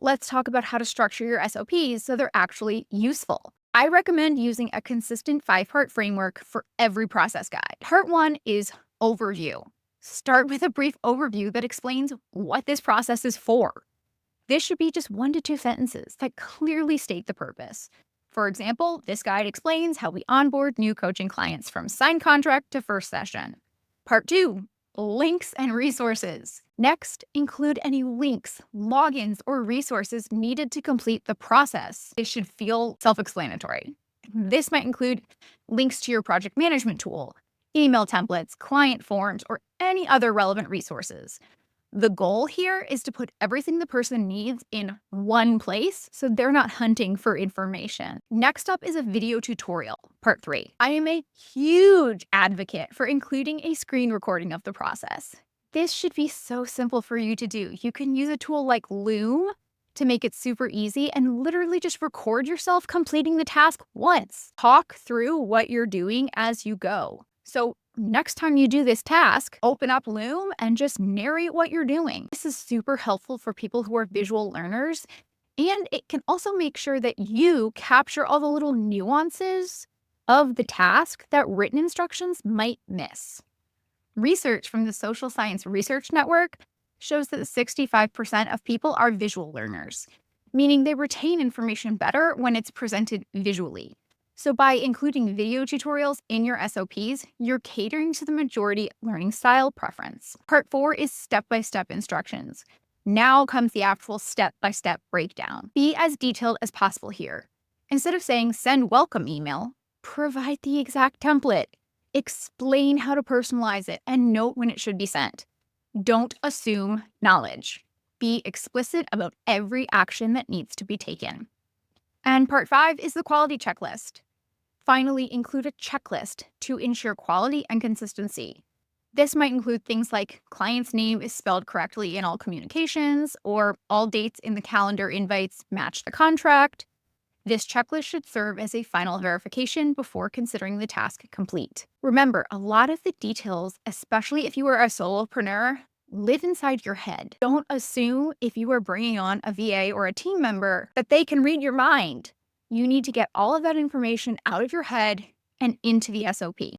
let's talk about how to structure your SOPs so they're actually useful. I recommend using a consistent 5-part framework for every process guide. Part 1 is overview. Start with a brief overview that explains what this process is for. This should be just 1 to 2 sentences that clearly state the purpose. For example, this guide explains how we onboard new coaching clients from signed contract to first session. Part 2, links and resources. Next, include any links, logins, or resources needed to complete the process. It should feel self-explanatory. This might include links to your project management tool, email templates, client forms, or any other relevant resources. The goal here is to put everything the person needs in one place so they're not hunting for information. Next up is a video tutorial, part 3. I am a huge advocate for including a screen recording of the process. This should be so simple for you to do. You can use a tool like Loom to make it super easy and literally just record yourself completing the task once. Talk through what you're doing as you go. So next time you do this task, open up Loom and just narrate what you're doing. This is super helpful for people who are visual learners, and it can also make sure that you capture all the little nuances of the task that written instructions might miss. Research from the Social Science Research Network shows that 65% of people are visual learners, meaning they retain information better when it's presented visually. So by including video tutorials in your SOPs, you're catering to the majority learning style preference. Part 4 is step-by-step instructions. Now comes the actual step-by-step breakdown. Be as detailed as possible here. Instead of saying send welcome email, provide the exact template. Explain how to personalize it and note when it should be sent. Don't assume knowledge. Be explicit about every action that needs to be taken. And part 5 is the quality checklist. Finally, include a checklist to ensure quality and consistency. This might include things like client's name is spelled correctly in all communications, or all dates in the calendar invites match the contract. This checklist should serve as a final verification before considering the task complete. Remember, a lot of the details, especially if you are a solopreneur, live inside your head. Don't assume if you are bringing on a VA or a team member that they can read your mind. You need to get all of that information out of your head and into the SOP.